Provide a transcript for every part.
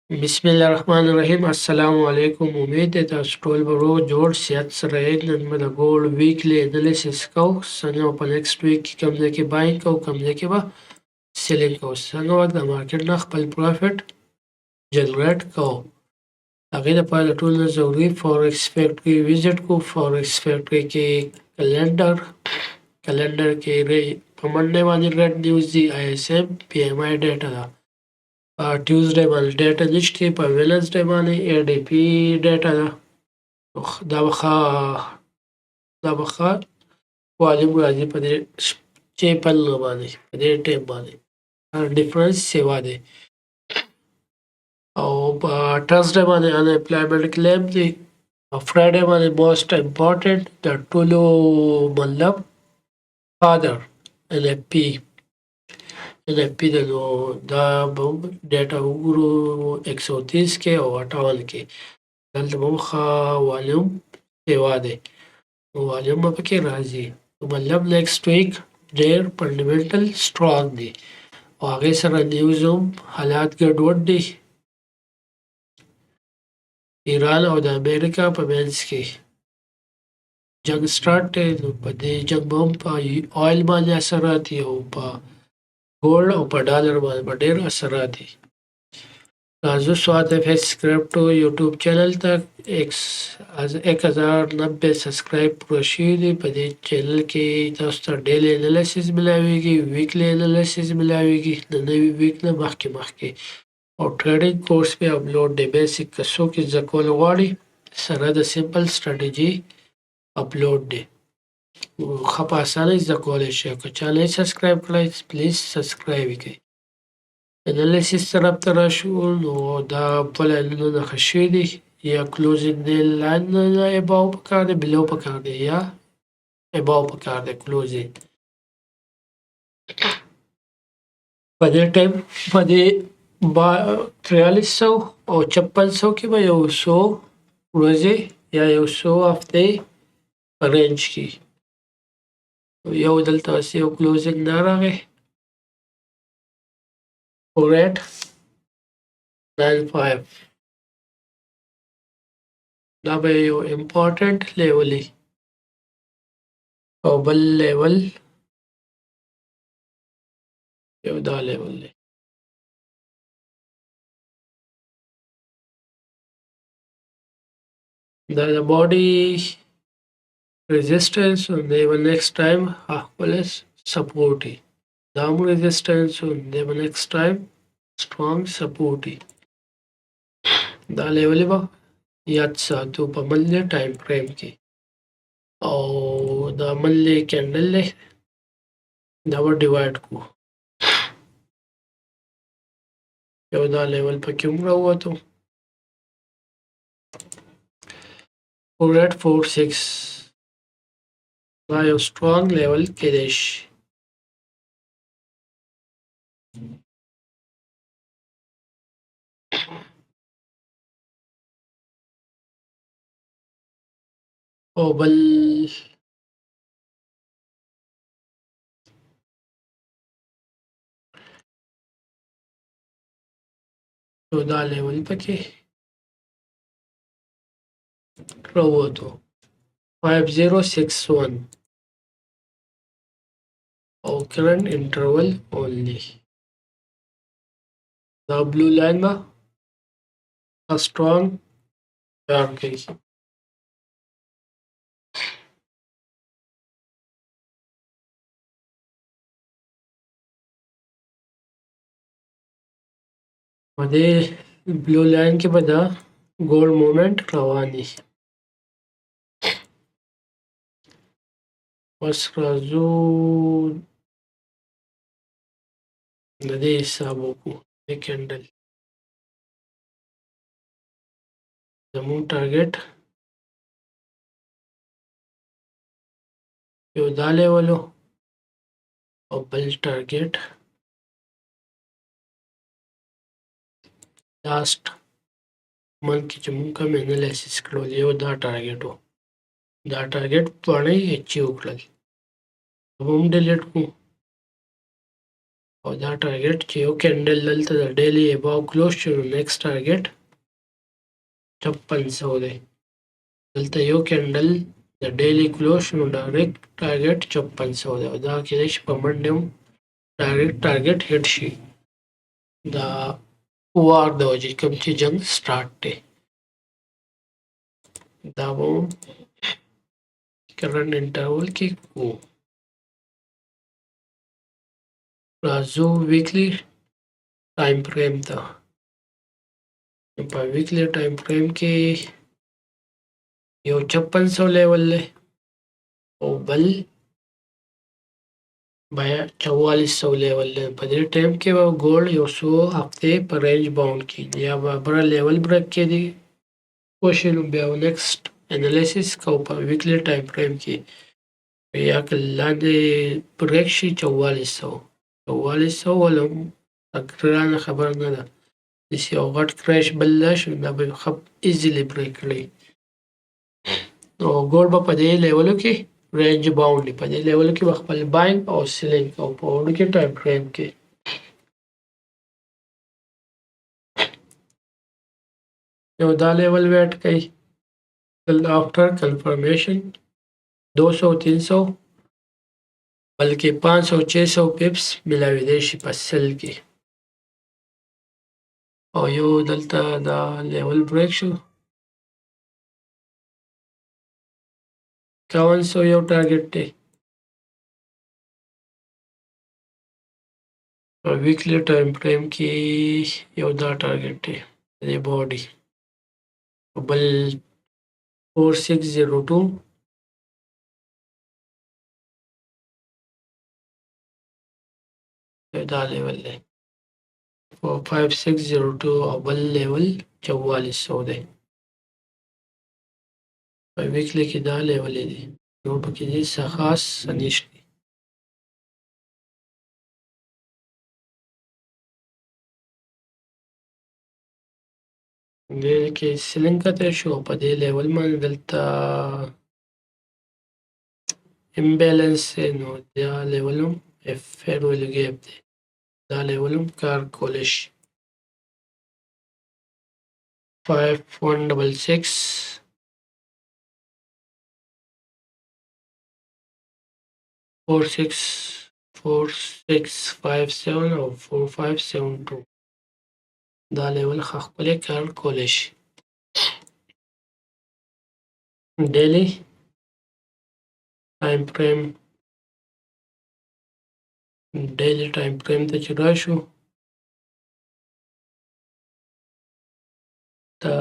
बिस्मिल्लाहिर्रहमानिर्रहीम अस्सलामु अलैकुम। उम्मीद है تاسو ټول به روغ جوړ صحت سره یې. نن به د ګولډ ویکلی انالیسس کوو، څنګه به په نیکسټ ویک کې کوم ځای کې باینګ کوو، کوم ځای کې به سیلینګ کوو، څنګه به د مارکیټ نه خپل پروفیټ جنریټ کوو. هغې دپاره د ټولو نه ضروري فارکس فیکټري وزټ کوو. فارکس فیکټري کې کلنډر کې په منډې باندې ریډ نیوز دي، آی ایس ایم پی ایم آی ډیټا ده. ټیوزډے باندې ډیټا نشته، په وینسډے باندې ای ډي پی ډیټا ده. دا به ښه والیوم راځي په دې چیپل باندې، په دې ټیم باندې ډیفرنس سیوا دی. او په ټرزډے باندې ان امپلایمنٹ کلیم دی. فرایډے باندې موست امپورټنٹ د ټولو مطلب فادر ان اف پی ده. نو دا به ډیټا وګورو 130 کې او 58 کې. دلته به ښه والیوم سیوا دی، نو والیوم به پکې راځي. مطلب نیکسټ ویک ډېر فنډامنټل سټرانګ دی او هغې سره نیوز هم حالات ګډوډ دي. ایران او د امریکا په منځ کې جنګ سټارټ دی، نو په دې جنګ به هم په آیل باندې اثرات دي او په ګولډ او په ډالر باندې به ډېر اثرات دي. راځو سوات اف ایس کرپټو یوټیوب چینل ته 1090 سبسکرایب پوره شوي دي. په دې چینل کې تاسو ته ډیلی انالیسس ملاویږي، ویکلی انالیسس ملاویږي د نوي ویک نه مخکې او ټریډینګ کورس پې اپلوډ دی. بیسیک که څوک یې زده کول غواړي سره د سمپل سټراټیجي اپلوډ دی، ښه په اسانه زده کولی شئ. که چا نه سبسکرایب کړی پلیز سبسکرایب یې کړئ. انالیسس طرف ته راشو، نو دا په لاینونو نښه شوي دي، یا کلوزینګ دی لاین نه اباو پکار دی، بلو پکار دی یا اباو پکار دی کلوزینګ. په دې ټایم په دې 4300 او 5600 کې به 100 ورځې یا 100 هفتې په رینج کې یو دلته یو کلوزینګ نه راغی 4895. دا به یو امپورټنټ لیول وي او بل لیول یو دا لیول دی. دا د باډي resistance and they will next time خپل سپورټ وي. دا هم resistance and they will next time strong support وي. دا لیول به یاد ساتو په منلی ټایم فریم کې. او دا منلی کینډل دی، دا به ډیوایډ کړو. یو دا لیول پکې هم راووتو 4846. دا یو سټرانګ لیول کېدای شي. او بل یو دا لیول پکې راووتو 5061 او کرنٹ انټرول اونلی. دا بلو لاین به سټرانګ کار کوي. په دې بلو لاین کې به دا ګولډ مومنټ روان وي. بس راځو د دې حساب وکړو. د کینډل زموږ ټارګټ یو دا لیول او بل ټارګټ لاست منت کې چې موږ کوم انالیسس کړو یو دا ټارګټ و. دا ټارګټ باندې اچیو کړل، هم ډیلیټ کړو او دا ټارګټ چې یو کینډل دلته د ډیلی اباو کلوز شو نیکسټ ټارګټ 5600 دی دلته یو کینډل د ډیلی کلوز شو ډایرکټ ټارګټ 5600 دی او دا کېدای شي په منډه هم ټارګټ هټ شي دا وار د وجې کوم چې جنگ سٹارټ دی دا به کرنٹ انټرول کې وو راځو ویکلی ټایم فریم ته په ویکلی ټایم فریم کې یو 5600 لیول دی او بل بیا 4400 لیول دی په دې ټایم کې به ګولډ یو څو هفته په رینج باونډ کیږي یا به بره لیول بریک کړي وشلو بیا نیکسټ انالیسیس کو په ویکلی ټایم فریم کې یا لاندې بریک شي 4400 ولهم ګرانه خبره نه ده داسې یو غټ کریش بل راشي دا به ښه ایزیلی بریک کړي نو ګولډ به په دې لیولو کې رینج باونډ په دې لیولو کې به خپل باینګ او سیلینګ او په وړوکي ټایم فریم کې یو دا لیول ویټ کوي after confirmation 200-300 بلکې 500-600 پیپس ملاویدای شي په سل کې او یو دلته دا لیول بریک شو 5100 یو ټارګټ دی په ویکلی ټایم فریم کې یو دا ټارګټ دی د باډي بل 4602 دا لیول دی 5602 او بل لیول 4400 دی په ویکلی کې دا لیول دی نو پکې دې څه خاص نشته دې کې سیلینګ کته شو په دې لیول باندې دلته امبیلنس نو دا لیول هم فیر ویل ګیپ دی دا لیول هم کار کولی شي 5166 4657 او 4572 دا لیول ښه ښکلی کار کولی شي ډیلی ټایم فریم ته چې راشو دا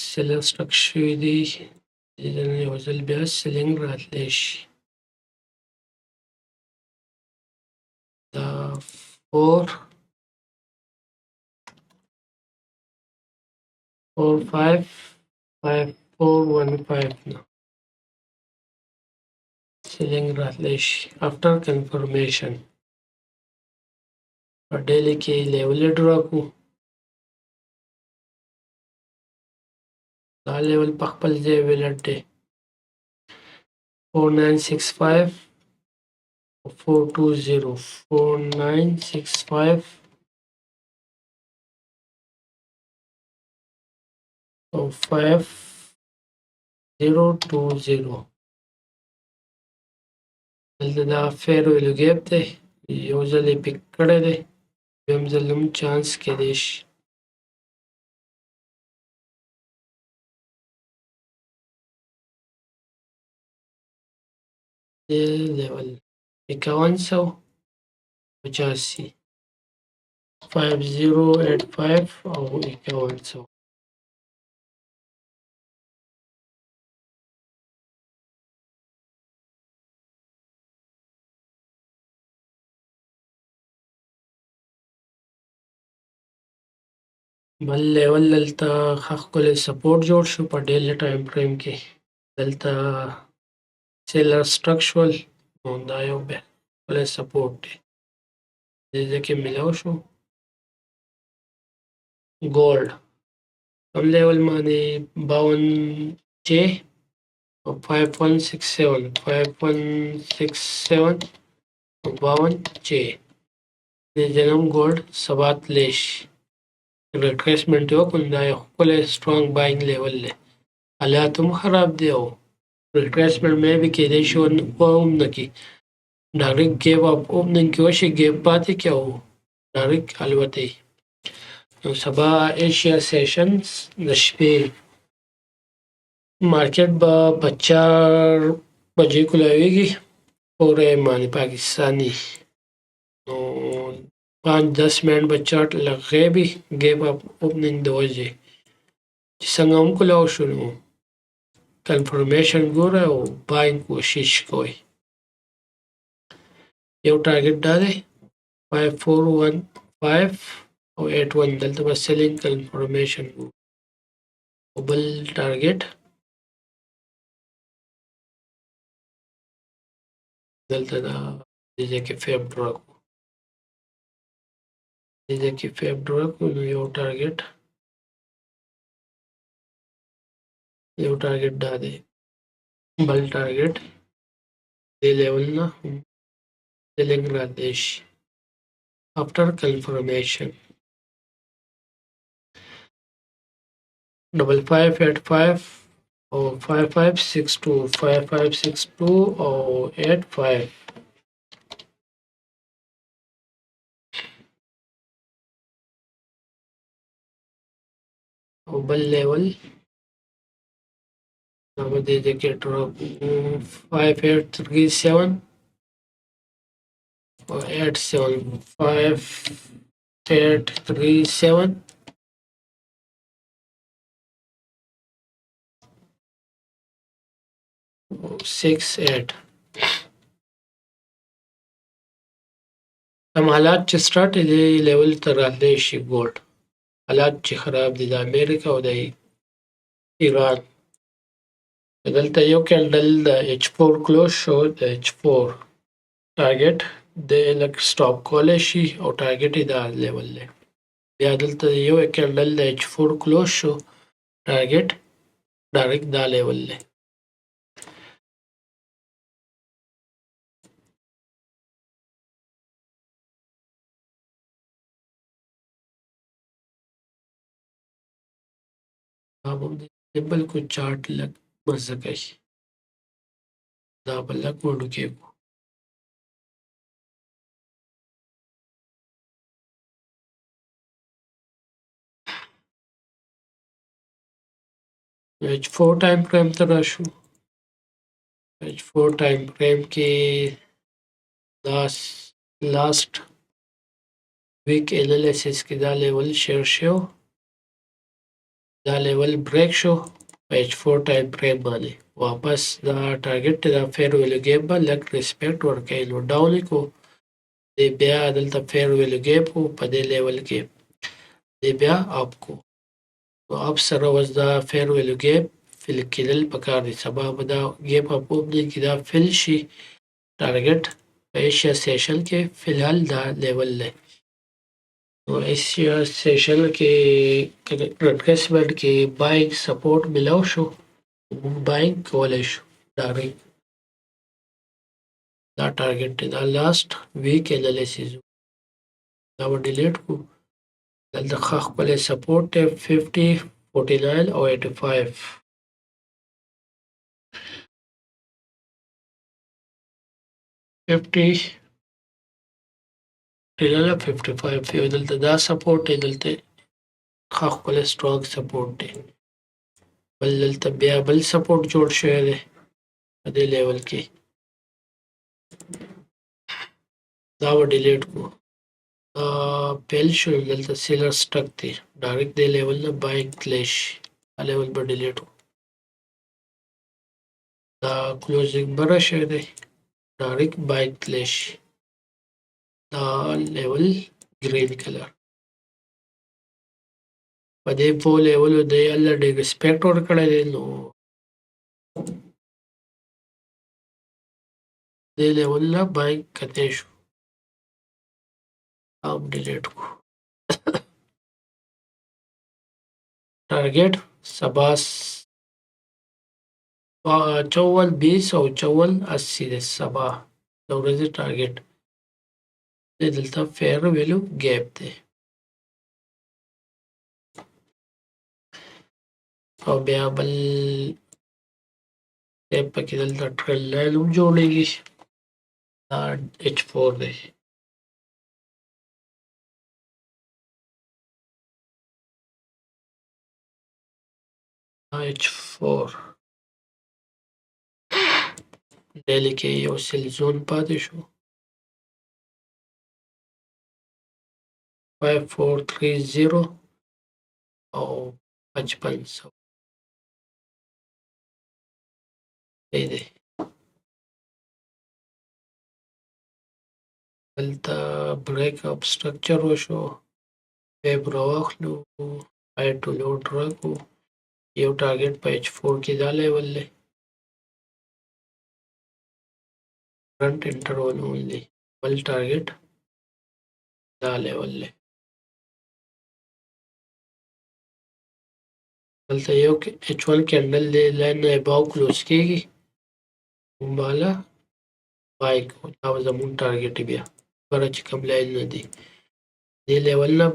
سیلینګ سټرک شوي دي دې نه یو ځل بیا سیلینګ راتلی شي دا 455415 نه سیلینګ راتلی شي after confirmation په ډیلی کې لیول ډرا کو دا لیول په خپل ځای ویلټ دی 4965 420 4965 او 5020 دلته دا فیر ویلو ګیپ دی یو ځل یې پیک کړی دی دویم ځل هم چانس کیدای شي دې لیول 5185 5085 او 5100 بل لیول دلته ښه ښکلی سپورټ جوړ شو په ډیلی ټایم فریم کې دلته سیلر سټرک شول نو دا یو ښکلی سپورټ دی دې ځای کې میلاو شو ګولډ کوم لیول باندې 52 جې او 5167 5167 او 52 جې د جنم ګولډ سبا تلی شي ریټریسمنټ یې وکړو دا یو ښکلی سټرانګ باینګ لیول دی حالات هم خراب دی او ریټریسمنټ مې بي کېدای شي هم نه کړي ډایرکټ ګیپ اپ اوپننګ کې وشي ګیپ پاتې کړي او ډایرکټ الوتي نو سبا ایشیا سیشنز د شپې مارکیټ به په 4 بجې کولاویږي پورې معنی پاکستانی نو 5-10 منټ به چارټ لغیبي ګیپ اپ اوپننګ د وجې چې څنګه هم کولاو شو نو کنفرمیشن ګوره او باینګ کوشش کوئ یو ټارګټ دا دی 5415 او 81 دلته به سیلینګ کنفرمیشن ګورو او بل ټارګټ دلته دا دې کې فیب ډراپ دې کې فیب ډراپ نو یو ټارګټ دا دی بل ټارګټ دې لیول نه سیلینګ را دی شي after confirmation 5585 or 5562 or 85 or bell level now they get 5837 or 87537 68 هم حالات چې سٹارټ دی لیول تر راځي شي ګولډ حالات چې خراب دي د امریکا او د ایران دلته یو کېندل د H4 کلوز شو د H4 ټارګټ د لک سټاپ کولای شي او ټارګټ یې دا لیول دی بیا دلته یو کېندل د H4 کلوز شو ټارګټ ډایرکټ دا لیول دی بل کو چارټ لګ مزه کوي دا بل لګ وړو کې H4 ټایم فریم ته راشو H4 ټایم فریم کې لاست ویک انالیسس کې دا لیول شیر شو دا لیول بریک شو په H4 ټایم فریم باندې واپس دا ټارګټ دا فیر ویلو ګیپ به لک ریسپیکټ ورکړي نو ډاون کو دی بیا دلته فیر ویلو ګیپ په دې لیول کې دی بیا اپ کو نو اپ سره وز دا فیر ویلو ګیپ فل کېدل پکار دي سبا به دا ګیپ اپ اوپننګ کې دا فل شي ټارګټ په ایشیا سیشن کې فلحال دا لیول دی نو ایشیا سیشن کې ریټریسمنټ کې باینګ سپورټ ملاو شو باینګ کولای شو ډایرکټ دا ټارګټ دا لاست ویک انالیسس دا و ډیلیټ کو دلته خپل سپورټ 50 49 او 85 50 55 یو دلته دا سپورټ دلته خپل سټرانګ سپورټ دی بل دلته بیا بل سپورټ جوړ شوی دی په دې لیول کې دا و ډیلیټ کو پیل شو دلته سیلر سټک دی ډایرکټ دی لیول نه باینګ کلیش لیول به ډیلیټ دا کلوزینګ بره شوی دی ډایرکټ باینګ کلیش دا لیول گرین کلر په دې په لیول دی الله ډېر ریسپیکټ ورکړی دی نو دې لیول نه باینګ کتی شو اب ډیلیټ کو ټارګټ سبا 54 20 او 54 80 د سبا د ورځې ټارګټ دی دلته فیر ویلو ګیپ دی او بیا بل ټیپ پکې دلته ټرین لاین هم جوړیږي دا H4 دی دا H4 دلی کې یو سیل زون پاتې شو 5430 او 5500 دی دلته بریک اپ سټرکچر وشو ویب راواخلو هائی ټو لوډ راکو یو ټارګټ په H4 کې دا لیول دی فرنٹ انټرول اونلی بل ټارګټ دا لیول دی دلته یو H1 کینډل دی لاین نه اباو کلوز کیږي بالا بای کو دا زمون ټارګټ بیا پر چې کوم لاین نه دی دی لیول نه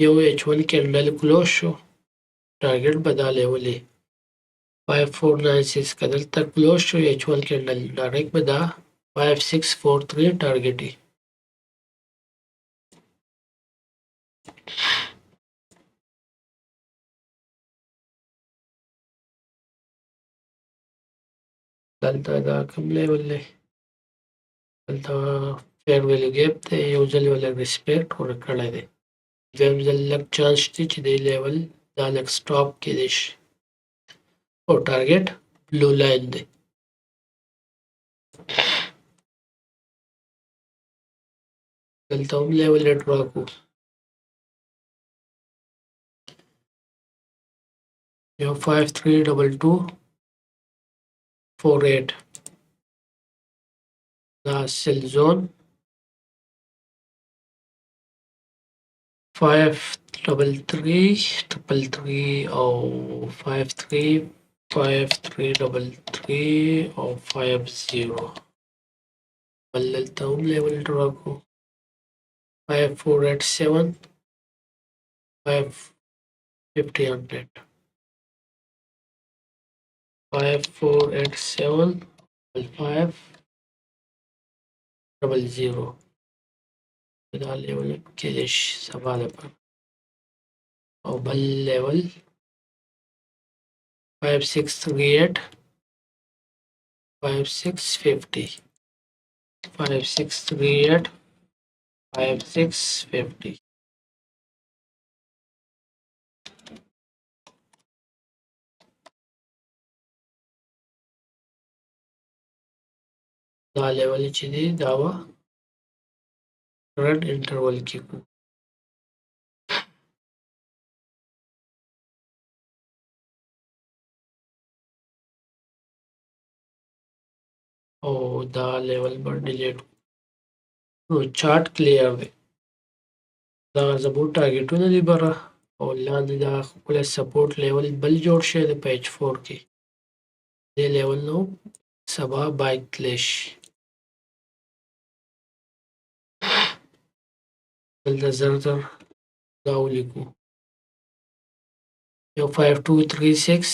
یو H1 کینډل کلوز شو ټارګټ بدل لیولې 5496 کدل تک کلوز شو H1 کینډل ډایرکټ بدا 5643 ټارګټ دی دلته دا کوم لیول دی دلته فیر ویلو ګیپ دی یو ځل ولې ریسپیکټ ورکړی دی دویم ځل لږ چانس شته چې دی لیول دا لږ سټاپ کېدی شي او ټارګټ بلو لاین دی دلته هم لیول ډرا کو یو 532248 دا سیل زون 53333 او 535333 او 50 بل دلته هم لیول ډرا کو 5487 5000 5487 5000 دا لیول کېدای شي سبا لپاره او بل لیول 5638 5650 5638 5650 دا لیول چې دی دا و رد انټرول کې کو او دا لیول بر ډیلیټ نو چارت کلیر دی دا زموږ ټارګټونه دي بره او لاندې دا خپل سپورټ لیول بل جوړ شوی دی په H4 کې دې لیول نو سبا بای کلیش دلته زر دا ولیکو یو 5236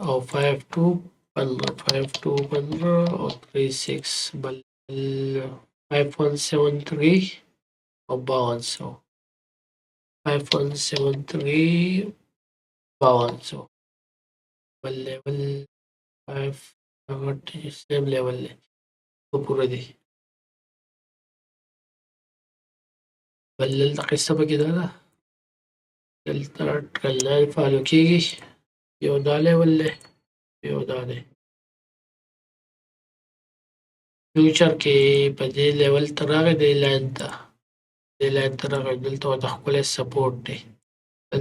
او 5215 او 36 بل 5173 او 5200 5173 5200 بل لیول 5 سیم لیول دی په پوره دی بل دلته قصه پکې دا ده دلته ټرین لاین فالو کېږي یو دا لیول دی یو دا دی فیوچر کې په دې لیول ته راغی دې لاین ته راغی دلته ورته ښکلی سپورټ دی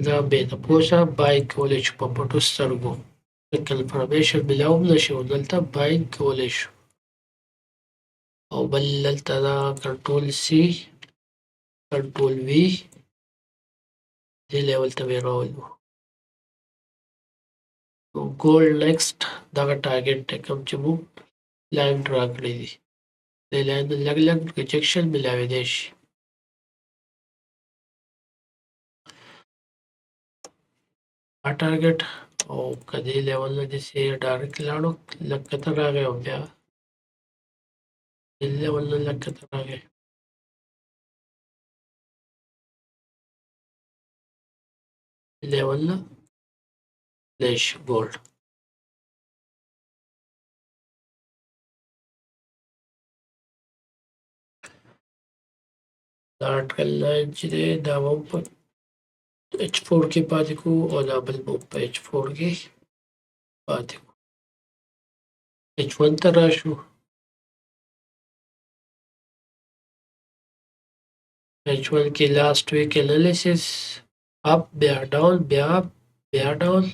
دا بې تپوسه بای کولی شو په پټو سترګو کنفرمیشن ملاو هم نه شو دلته بای کولی شو او بل دلته دا کنټرول سی کنټرول وی دې لیول ته مې راولو ګولډ نیکسټ دغه ټارګټ دی کوم چې موږ لاین ډرا کړی دی دې لاین لږ ریجکشن ملاویدی شي دا ټارګټ او که دې لیول نه داسې ډایرکټ لاړو لږ کته راغی او بیا دې لیول نه لږ کته راغی لیول نه فلیش ګولډ دا اټکل لاین چې دی دا به په H4 کې پاتې کو او دا بل به په H4 کې پاتې کو H1 ته راشو H1 کې لاست ویک انالیسیس اپ بیا ډاون بیا اپ بیا ډاون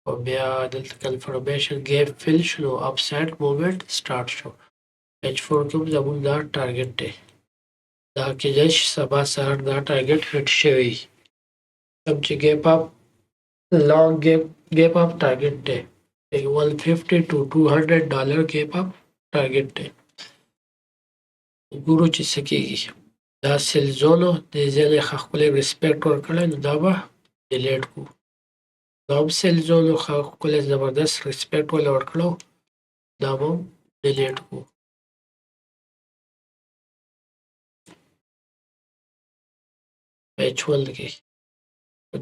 او بیا دلته کنفرمیشن ګیپ فل شو اپ سایډ موومنت سٹارټ شو H4 کې زموږ دا ټارګټ دی دا کېدای شي سبا سهار دا ټارګټ هټ شوی کوم چې ګیپ اپ لانګ ګیپ اپ ټارګټ دی 150 to $200 ګیپ اپ ټارګټ دی ګورو چې څه کېږي دا سیل زونو د ځینې ښکلی ریسپیکټ ورکړی نو دا به ډیلیټ کړو دا هم سیل زونو ښکلی زبردست ریسپیکټ ولې ورکړو دا به هم ډیلیټ کړو H1 کې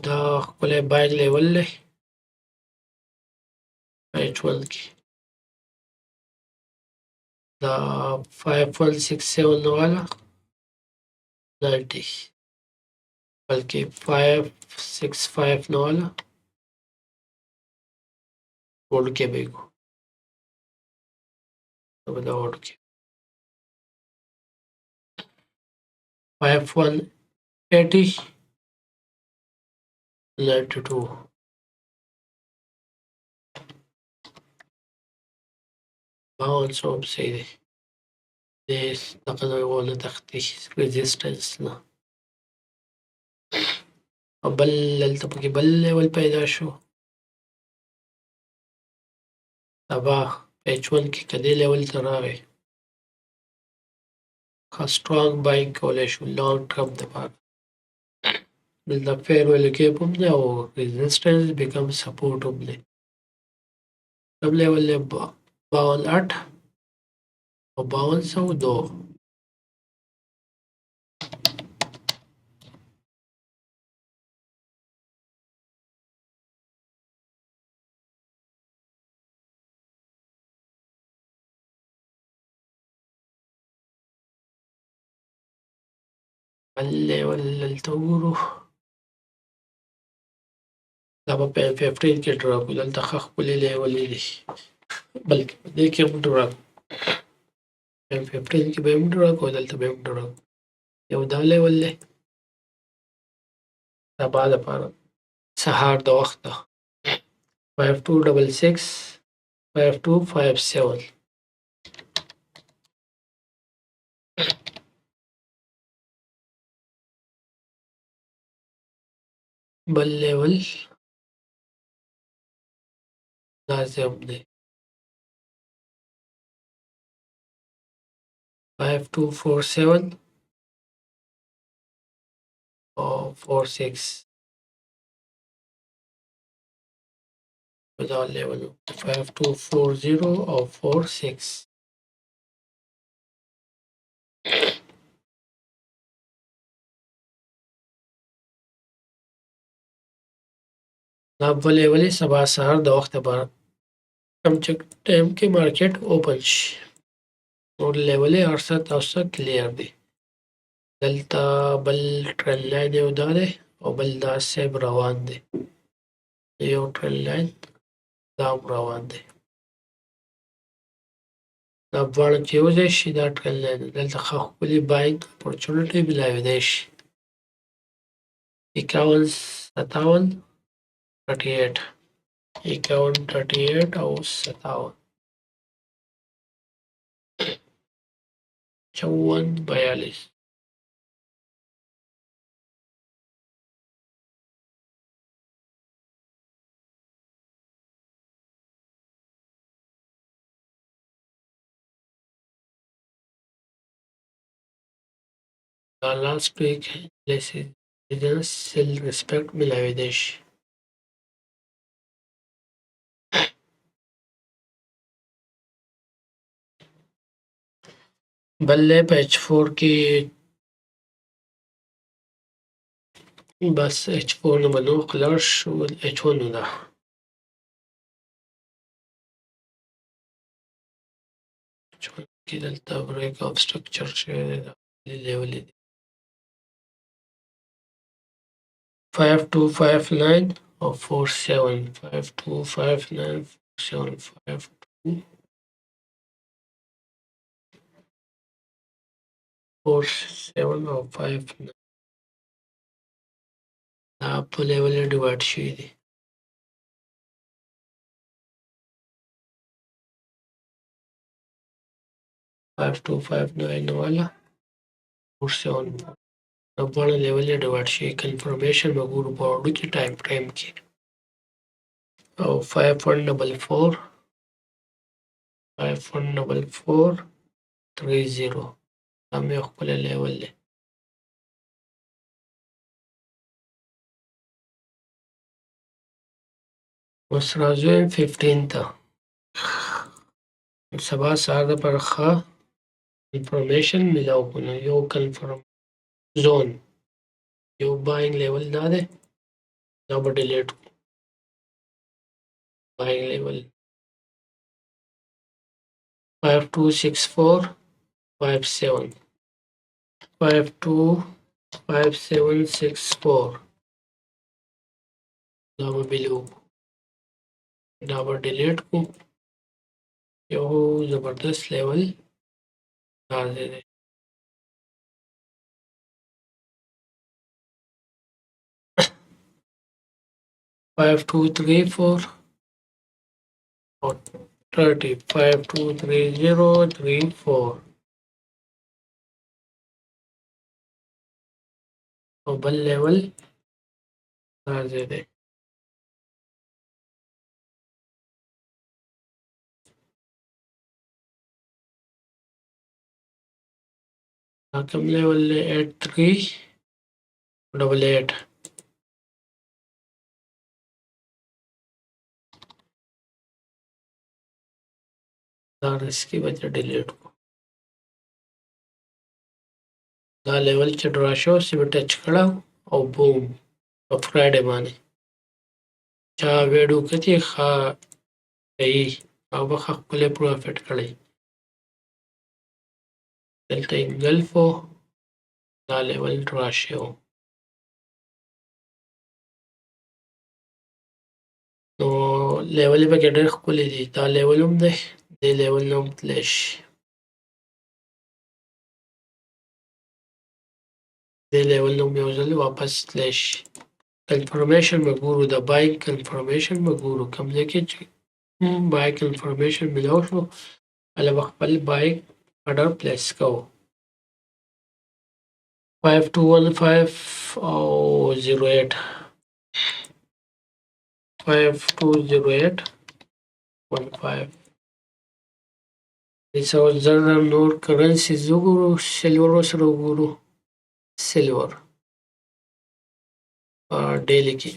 دا ښکلی بایګ لیول دی H1 کې دا 5167 والا 90 بلکې 565 نه والا هولډ کې به کو دا هولډ کې 5180 92 باونس هم صحیح دی دغه ونه تختی ريزيستنس نه او بل دلته پکې بل لیول پیدا شو سبا H1 کې کدی لیول ته راغی ښه سترانګ باینګ کولی شو لانګ ټرم دپاره دلته فیر ویلو کیپ هم دی او ريزيستنس بیکم سپورټ هم دی کوم لیول دی 52.8 او 5202 بل لیول دلته وګورو دا به په 15 کې ډراپ کړو دلته ښه ښکلي لیولې دي بلکې په دې کې هم ډراپ 15 کې به هم ډراپ او دلته به هم ډراپ یو دا لیول دی سبا دپاره سهار د وخته 5266 5257 بل لیول داسې هم دی 5247 او 46 دا لیول 5240 او 46 دا به لیولې سبا سهار د وخته به کم چې ټایم کې مارکیټ اوپن شي نور لیولې هر څه تاسو ته کلیر دی دلته بل ټرین لاین یو دا دی او بل دا سیب روان دی یو ټرین لاین دا هم روان دی دا دواړه چې یو ځای شي دا ټرین لاین دلته ښه ښکلي باینګ اپورچونټي ملاویدی شي 51 57 38 51 38 او 57 54 42 دا لاست ویک انالیسیس سیل ریسپیکټ ملاویدی شي بل دی په H4 کې بس H4 نه به نو لاړ شو H1 ده کې دلته break of structure شوی دی دا لیول دی 5259 او 47 5259 47 47 او 5 دا په لیول ډیوایډ شوی دی 5259 والا 47 دواړه لیول ډیوایډ شوی کنفرمیشن به ګورو په وړو کې ټایم فریم کې او 5144 5144 30 دا مې خپل لیول دی اوس راځو 15 ته سبا سهار دپاره ښه انفرمیشن میلاو کړو یو کنفرم زون یو باینګ لیول دا دی دا به ډیلیټ کړو باینګ لیول 5264 57 525764 دا به بلیو دا به ډیلیټ کړو یو زبردست لیول دا دی 5234 or 30 523034 او بل لیول دا دی دا کوم لیول دی 8388 دا رسکی به ډیلیټ کړو دا لیول چې ډرا شو سی به ټچ کړو او بوم په فرایډې باندې چا ویډیو کتي ښه کوي او به ښه ښکلی پروفیټ کړی دلته انګلفو دا لیول ډرا شو نو لیول به کې ډېر ښکلی دی دا لیول هم دی دې لیول نه هم تللی شي دې لیول نه هم یو ځل واپس تللی شي کنفرمیشن به ګورو د باینګ کنفرمیشن به ګورو کوم ځای کې چې باینګ کنفرمیشن میلاو شو هله به خپل باینګ آرډر پلیس کوو 5215 او 08 5208 15 څو زره نور کرنسیز وګورو سیلور سره وګورو سیلور ډیلی کې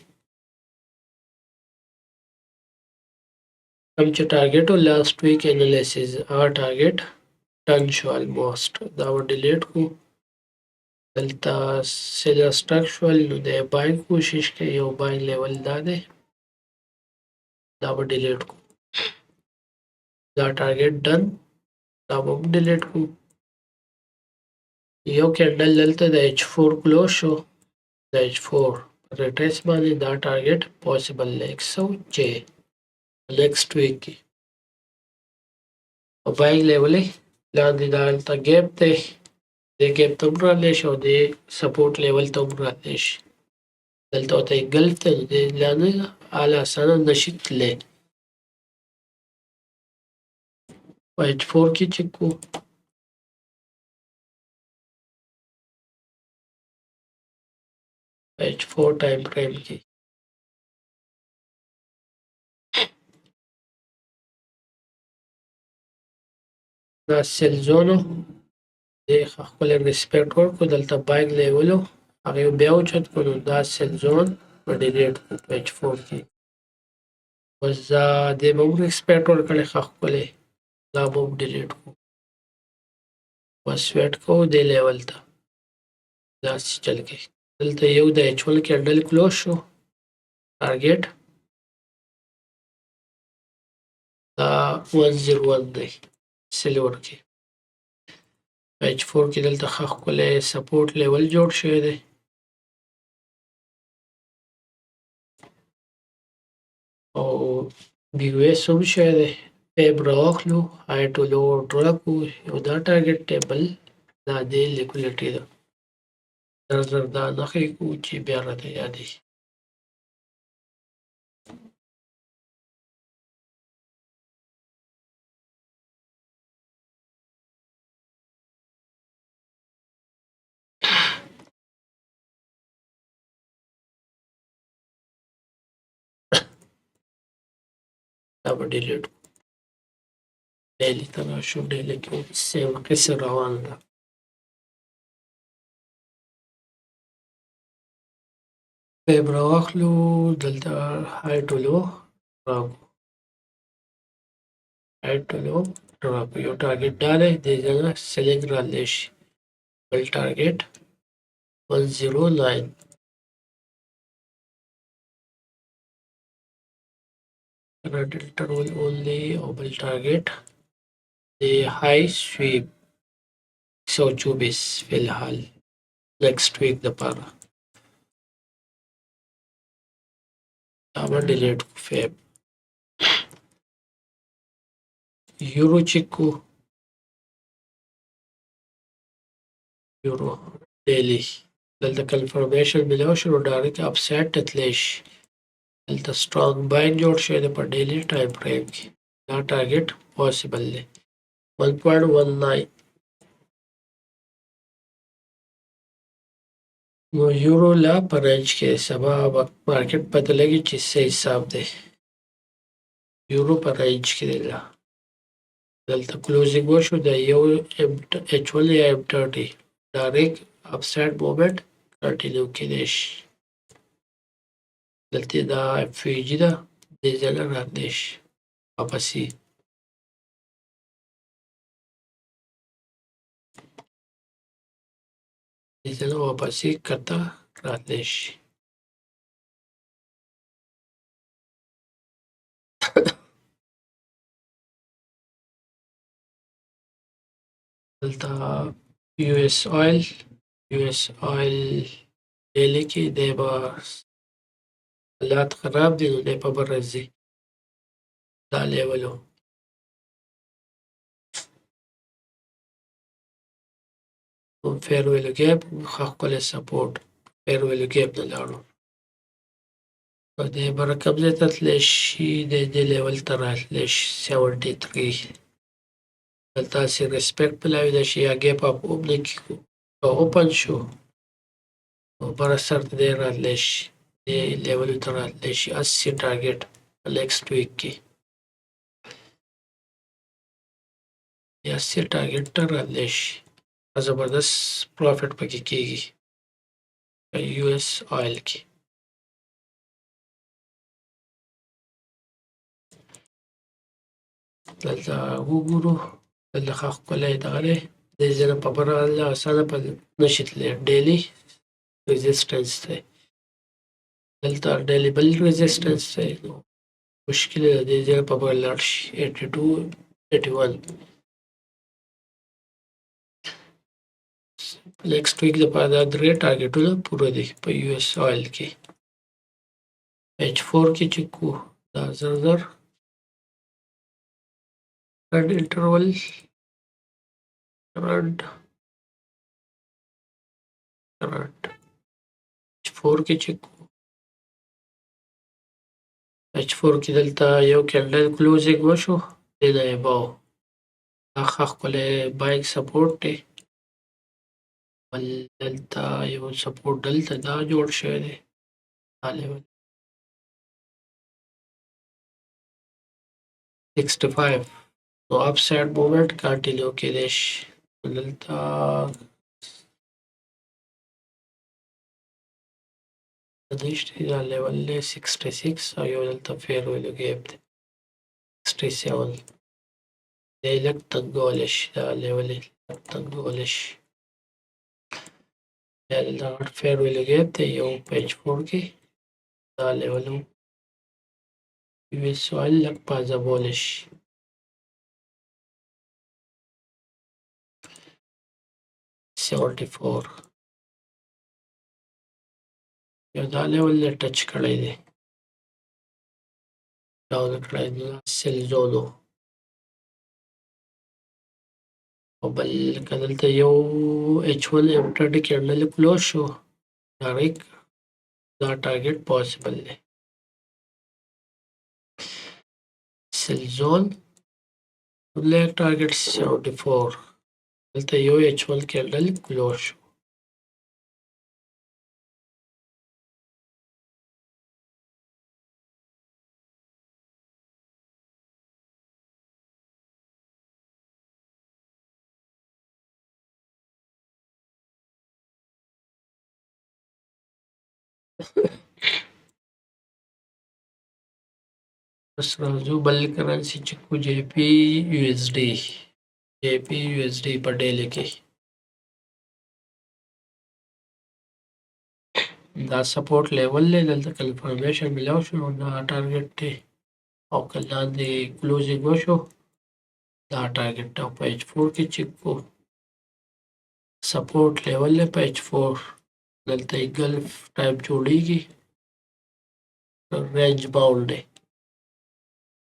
کوم چې ټارګټ او لاست ویک انالیسیس هغه ټارګټ ډن شو الموست دا به ډیلیټ کړو دلته سیلر سټاک شول نو د باینګ کوشش کوي یو باینګ لیول دا دی دا به ډیلیټ کړو دا ټارګټ ډن دا به ډیلیټ کړو یو کینډل دلته د H4 کلوز شو د H4 ریټریس باندې دا ټارګټ پوسیبل 106 نیکسټ ویک کې او باینګ لیول لاندې دلته ګیپ دی د ګیپ ته هم راتلی شي او د سپورټ لیول ته هم راتلی شي دلته ورته ګلف ته د لاندې اعلی اسانه نشي تللی په H4 کې چک کړو H4 ټایم فریم کې دا سیل زونو د خپل ریسپیکټ ورکړو دلته باینګ لیولو هغه بیا اوچت کړو دا سیل زون په ډیلیټ کړو په H4 کې اوس دا دې به هم ریسپیکټ ورکړی ښه ښکلی دا به هم ډیلیټ کړو بس ویټ کوو دې لیول ته داسې چل کې دلته یو د H1 کینډل کلوز شو ټارګټ دا 101 دی سیلور کې H4 کې دلته ښه ښکلی سپورټ لیول جوړ شوی دی او BOS هم شوی دی فیب راواخلو های ټو لو ډرا کړو یو دا ټارګټ ټیبل دا دی لیکولیټي ده زر دا نښې کوو چې بیا راته یادېږي دا به ډیلیټ ډیلی ته راشو ډیلی کې سیم قصه روانه ده فیب راواخلو دلته های ټو لو ډرا کړو های ټو لو ډرا کړو یو ټارګټ دا دی دې ځای نه سیلینګ راتلی شي بل ټارګټ 109 ډلټا رول اونلی او بل ټارګټ د های سویپ 124 فی الحال نیکسټ ویک دپاره دا به ډیلیټ کړو فیب یورو چیک کړو یورو ډیلی دلته کنفرمیشن ملیو شو نو ډایرکټ اپ سایډ ته تللی شي دلته سټرانګ باین جوړ شوی دی په ډیلی ټایم فریم کې دا ټارګټ پاسبل دی 1.19 نو یورو لا په رینج کې سبا مارکیټ پته لګي چې څه حساب دی یورو په رینج کې دی لا دلته کلوزینګ وشو د یو H1 یا M30 ډایرکټ اپ سایډ موومنټ کنټینیو کېدی شي دلته دا FVG ده دې ځای نه راتلی شي واپسې دې ځای نه واپسې کته راتلی شي دلته US oil ډیلی کې دی به حالات خراب دي نو دی په بر راځي دا لیولو فیرویلو ګیپ ښه ښکلی سپورټ فیرویلو ګیپ نه لاړو په دې به رقم ځای ته تللی شي د دې لیول ته راتلی شي 73 دلته هسې ریسپیکټ ملاویدی شي یا ګیپ اپ هم نه کړو که اوپن شو نو بره سر ته دی راتلی شي دې لیولو ته راتلی شي 80 ټارګټ په نیکسټ ویک کې 80 ټارګټ ته راتلی شي زبردست پروفیټ پکې کېږي په US آیل کې دلته وګورو دلته ښه ښکلی دغه دی دې ځای نه په بره اسانه په نشي تللی ډیلی ريزسټنس دی دلته ډیلی بل ريزسټنس دی نو مشکل ده دې ځای په بره لاړ شي 82 81 نیکسټ ویک لپاره دا درې ټارګټونه پوره دي په US آیل کې H4 کې چې کو دا زر کرنٹ انټرول کرنٹ H4 کې چې کو H4 کې دلته یو کینډل کلوزینګ وشو دې نه یې باو دا ښه ښکلی بایک سپورټ دی بل دلته یو سپورټ دلته دا جوړ شوی دی دا لیول 65 نو اپ سایډ موومنټ کنټینیو کېدی شي دلته دا لیول دی 66 او یو دلته فیرویلو ګیپ دی 67 دی لږ تنګولی شي دا لیول تنګولی شي. بیا دلته غټ فیر ویلو ګیپ دی یو په ایچ 4 کې دا لیول هم یوې سوایل لږ پازابولی شي. $74 یو دا لیول یې ټچ کړی دی ډاون کړی دی سیل زون و. او بل که دلته یو H1 امپټډ کینډل کلوز شو ډایرکټ دا ټارګټ پاسبل دی. سیل زون لیک ټارګټ 74 دلته یو H1 کینډل کلوز شو. بس راځو بل کرنسي چې کو جی پی یو ایس ډي په ډیلی کې دا سپورټ لیول دی دلته کنفرمیشن ملاو شو دا ټارګټ دی او که لاندې کلوزینګ وشو دا ټارګټ او په ایچ 4 کې چیک کو سپورټ لیول دی په ایچ 4 دلته یې ګلف ټایپ جوړیږي رینج باونډ دی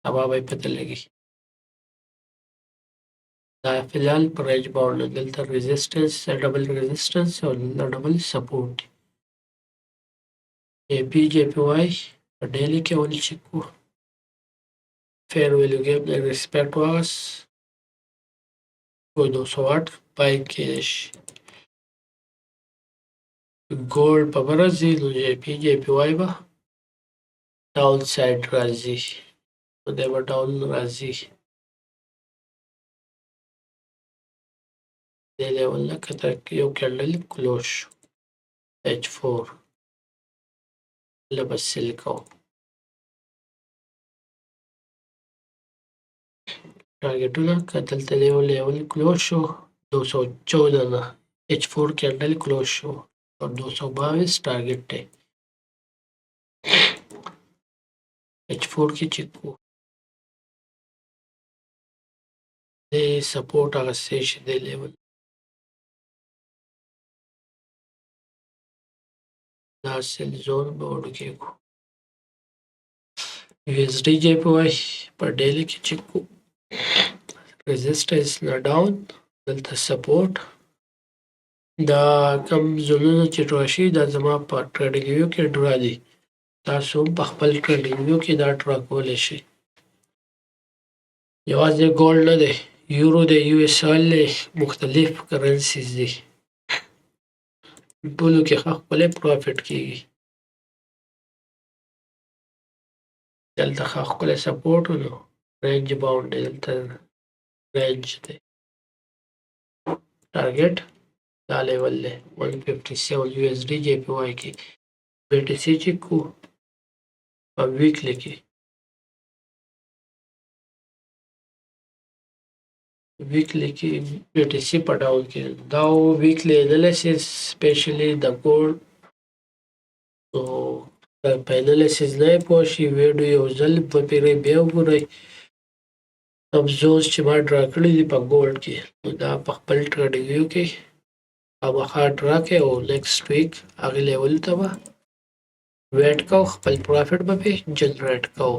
سبا به یې پته لګي دا فی الحال په رینج باونډ دی دلته ریزسټنس ډبل ریزسټنس او دلته ډبل سپورټ دی. جی پی وائی په ډیلی کې ولې چیک کو فیر ویلو ګیپ دی ریسپیکټ واغس کوئی 208 پای کېدای شي. ګولډ په بره ځي نو جی پی وائی به ډاون سایډ راځي نو دی به ډاون راځي دې لیول نه کته یو کینډل کلوز شو ایچ 4 له به سیل کوو ټارګټونه که دلته یو لیول کلوز شو 214 نه ایچ 4 کینډل کلوز شو او 222 ټارګټ دی ایچ 4 کې چیک کو د سپورټ هغه څه شي دی لیول دا سیل زون به وړوکېږو. یو ایس ډي جی پی وائی په ډیلی کې چیک کو ریزسټنس نه ډاون دلته سپورټ دا کم زونونه چې ډرا شي دا زما په ټریډینګ ویو کې ډرا دي تاسو هم په خپل ټریډینګ ویو کې دا ډرا کولی شئ. یوازې ګولډ نه دی یورو دی یو ایس ایل دی مختلف کرنسیز دي ټولو کې ښه ښکلی پروفیټ کېږي. دلته ښه ښکلی سپورټ و نو رینج باونډ دی دلته رینج دی ټارګټ دا لیول دی 157 یو ایس ډي جی پی وائی کې بی ټي سی چیک کو په ویکلی کې بی ټي سی په ډاون کې دا ویکلی انالیسیس سپیشلی د ګولډ نو په انالیسیس نه یې پوه شئ ویډیو یو ځل وپېرئ بیا وګورئ سب زونز چې ما ډرا کړي دي په ګولډ کې نو دا په خپل ټریډینګ ویو کې خامخا ډرا کړئ او نیکسټ ویک هغې لیول ته به ویټ کوو خپل پروفیټ به پرې جنریټ کوو.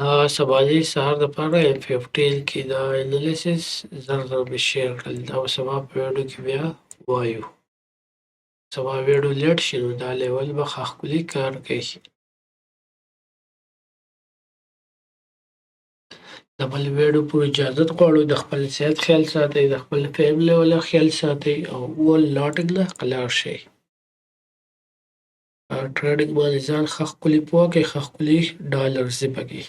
دا سبانۍ سهار دپاره M15 کې دا انالیسس زر مې شیر کړل. دا به سبا په ویډیو کې بیا وایو. سبا ویډیو لیټ شي نو دا لیول به ښکلي کار کوي. د بل ویډیو پورې اجازت غواړو. د خپل صحت خیال ساتئ، د خپل فیملی والا خیال ساتئ او ول لاټینګ نه خلاص شئ. ټریډینګ باندې ځان ښه ښکلي پوه کړئ، ښه ښکلي ډالر ځي پکې،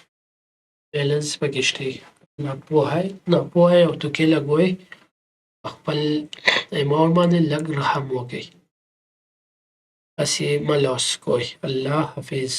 بیلنس پکې شته. ناپوه یې او توکې لګوئ، په خپل اماونټ باندې لږ رحم وکړئ، هسې مه لاس کوئ. الله حافظ.